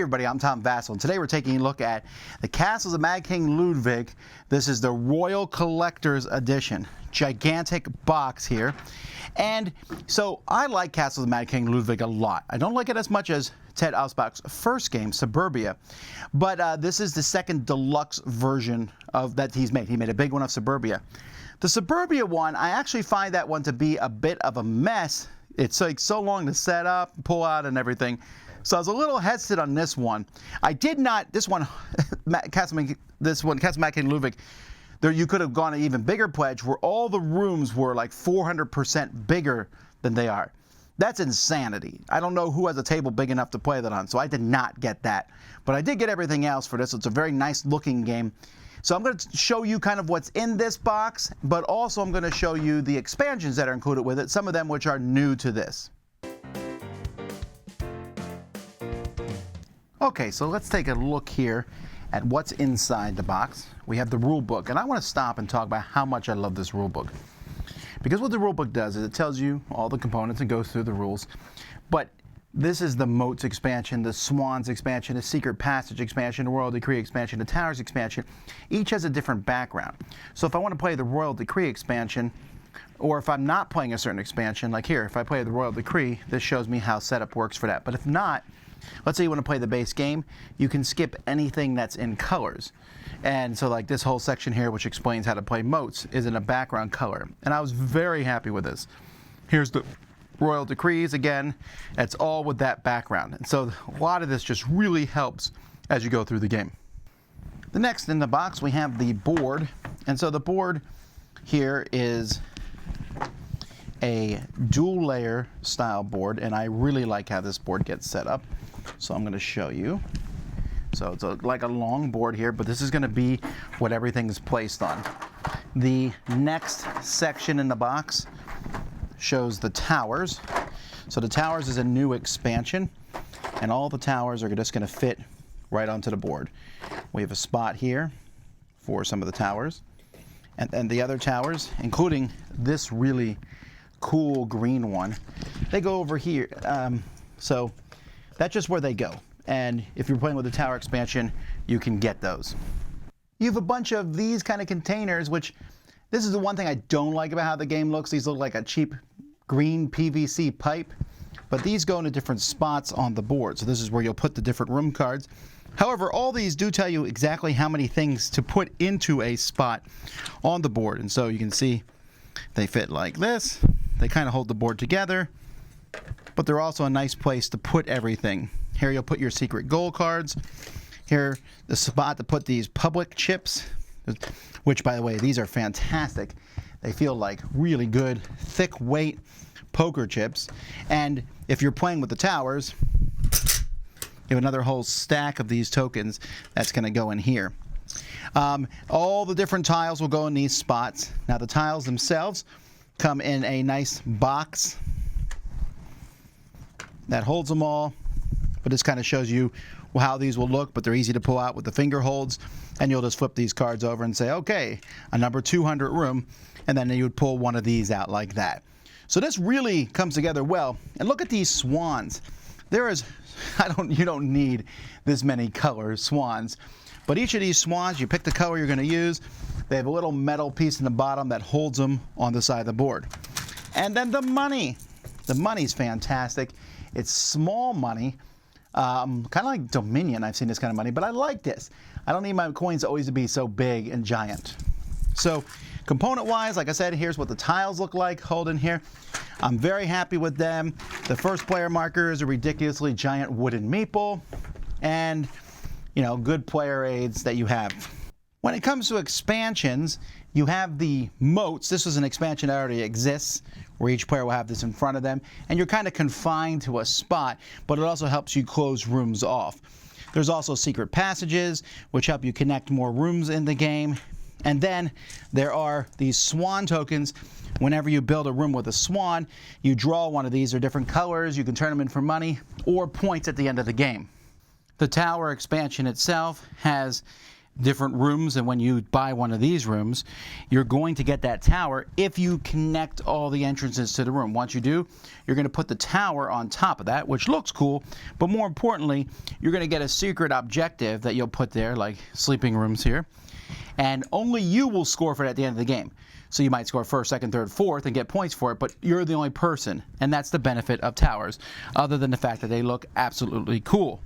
everybody, I'm Tom Vasel, and today we're taking a look at the Castles of Mad King Ludwig. This is the Royal Collector's Edition. Gigantic box here. And so I like Castles of Mad King Ludwig a lot. I don't like it as much as Ted Alspach's first game, Suburbia, but this is the second deluxe version of that he's made. He made a big one of Suburbia. The Suburbia one, I actually find that one to be a bit of a mess. It's like so long to set up, pull out, and everything. So I was a little hesitant on this one. I did not. This one, Castle Mad King Ludwig. There, you could have gone an even bigger pledge where all the rooms were like 400% bigger than they are. That's insanity. I don't know who has a table big enough to play that on, so I did not get that. But I did get everything else for this. It's a very nice looking game. So I'm going to show you kind of what's in this box, but also I'm going to show you the expansions that are included with it, some of them which are new to this. Okay, so let's take a look here at what's inside the box. We have the rule book, and I want to stop and talk about how much I love this rule book. Because what the rule book does is it tells you all the components and goes through the rules. But this is the Moats expansion, the Swans expansion, the Secret Passage expansion, the Royal Decree expansion, the Towers expansion. Each has a different background. So if I want to play the Royal Decree expansion, or if I'm not playing a certain expansion, like here, if I play the Royal Decree, this shows me how setup works for that. But if not, let's say you want to play the base game, you can skip anything that's in colors. And so like this whole section here, which explains how to play Moats, is in a background color. And I was very happy with this. Here's the Royal Decrees again. It's all with that background. And so a lot of this just really helps as you go through the game. The next in the box, we have the board. And so the board here is a dual layer style board, and I really like how this board gets set up. So I'm going to show you. So it's like a long board here, but this is going to be what everything is placed on. The next section in the box shows the towers. So the towers is a new expansion, and all the towers are just going to fit right onto the board. We have a spot here for some of the towers, and the other towers, including this really cool green one, they go over here. So that's just where they go. And if you're playing with the tower expansion, you can get those. You have a bunch of these kind of containers, which this is the one thing I don't like about how the game looks. These look like a cheap green PVC pipe, but these go into different spots on the board. So this is where you'll put the different room cards. However, all these do tell you exactly how many things to put into a spot on the board. And so you can see they fit like this. They kind of hold the board together, but they're also a nice place to put everything. Here you'll put your secret gold cards. Here, the spot to put these public chips, which, by the way, these are fantastic. They feel like really good, thick weight poker chips. And if you're playing with the towers, you have another whole stack of these tokens that's going to go in here. All the different tiles will go in these spots. Now, the tiles themselves come in a nice box that holds them all. But this kind of shows you how these will look, but they're easy to pull out with the finger holds, and you'll just flip these cards over and say, okay, a number 200 room, and then you would pull one of these out like that. So this really comes together well. And look at these swans. There is, you don't need this many color swans, but each of these swans, you pick the color you're going to use. They have a little metal piece in the bottom that holds them on the side of the board. And then the money. The money's fantastic. It's small money. Kind of like Dominion, I've seen this kind of money, but I like this. I don't need my coins always to be so big and giant. So component-wise, like I said, here's what the tiles look like holding here. I'm very happy with them. The first player marker is a ridiculously giant wooden meeple, and, you know, good player aids that you have. When it comes to expansions, you have the Moats. This is an expansion that already exists, where each player will have this in front of them, and you're kind of confined to a spot, but it also helps you close rooms off. There's also secret passages, which help you connect more rooms in the game. And then there are these swan tokens. Whenever you build a room with a swan, you draw one of these. They're different colors. You can turn them in for money or points at the end of the game. The tower expansion itself has different rooms, and when you buy one of these rooms, you're going to get that tower if you connect all the entrances to the room. Once you do, you're going to put the tower on top of that, which looks cool, but more importantly, you're going to get a secret objective that you'll put there, like sleeping rooms here, and only you will score for it at the end of the game. So you might score first, second, third, fourth and get points for it, but you're the only person, and that's the benefit of towers, other than the fact that they look absolutely cool.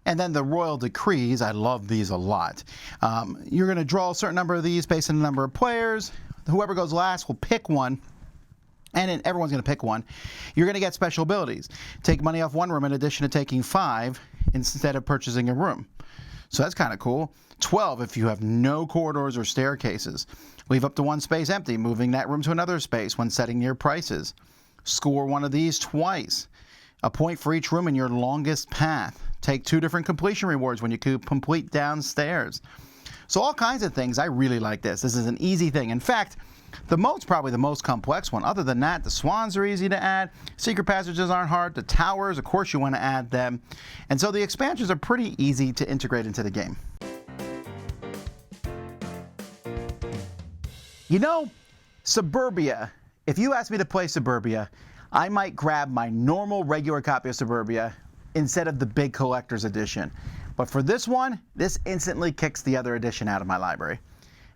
And then the royal decrees, I love these a lot. You're going to draw a certain number of these based on the number of players. Whoever goes last will pick one, and then everyone's going to pick one. You're going to get special abilities. Take money off one room in addition to taking 5 instead of purchasing a room. So that's kind of cool. 12 if you have no corridors or staircases. Leave up to one space empty, moving that room to another space when setting your prices. Score one of these twice. A point for each room in your longest path. Take 2 different completion rewards when you complete downstairs. So all kinds of things. I really like this. This is an easy thing. In fact, the moat's probably the most complex one. Other than that, the swans are easy to add. Secret passages aren't hard. The towers, of course, you want to add them. And so the expansions are pretty easy to integrate into the game. You know, Suburbia, if you asked me to play Suburbia, I might grab my normal regular copy of Suburbia instead of the big collector's edition. But for this one, this instantly kicks the other edition out of my library.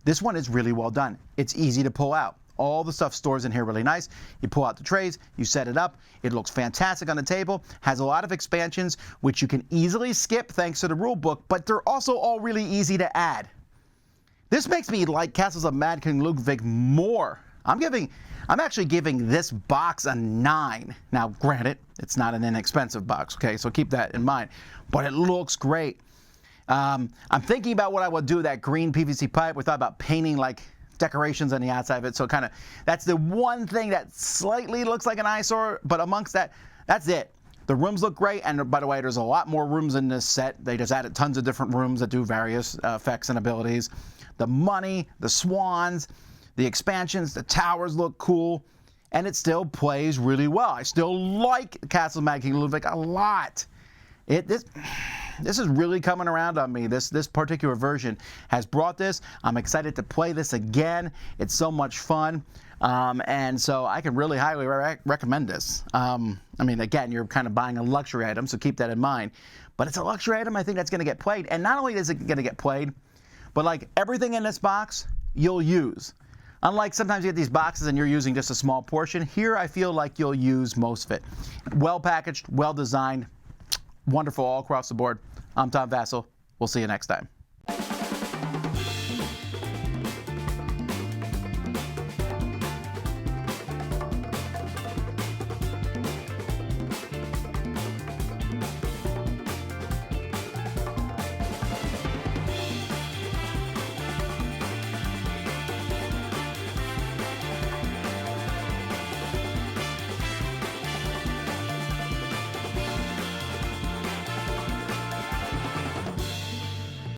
This one is really well done. It's easy to pull out. All the stuff stores in here really nice. You pull out the trays, you set it up. It looks fantastic on the table. Has a lot of expansions, which you can easily skip thanks to the rule book, but they're also all really easy to add. This makes me like Castles of Mad King Ludwig more. I'm actually giving this box a 9. Now, granted, it's not an inexpensive box, okay? So keep that in mind. But it looks great. I'm thinking about what I would do with that green PVC pipe. We thought about painting like decorations on the outside of it. So kind of, that's the one thing that slightly looks like an eyesore. But amongst that, that's it. The rooms look great. And by the way, there's a lot more rooms in this set. They just added tons of different rooms that do various effects and abilities. The money, the swans, the expansions, the towers look cool, and it still plays really well. I still like Castle of Mad King Ludwig a lot. This is really coming around on me. This particular version has brought this. I'm excited to play this again. It's so much fun, and so I can really highly recommend this. I mean, again, you're kind of buying a luxury item, so keep that in mind. But it's a luxury item I think that's going to get played, and not only is it going to get played, but like everything in this box, you'll use. Unlike sometimes you get these boxes and you're using just a small portion, here I feel like you'll use most of it. Well packaged, well designed, wonderful all across the board. I'm Tom Vasel. We'll see you next time.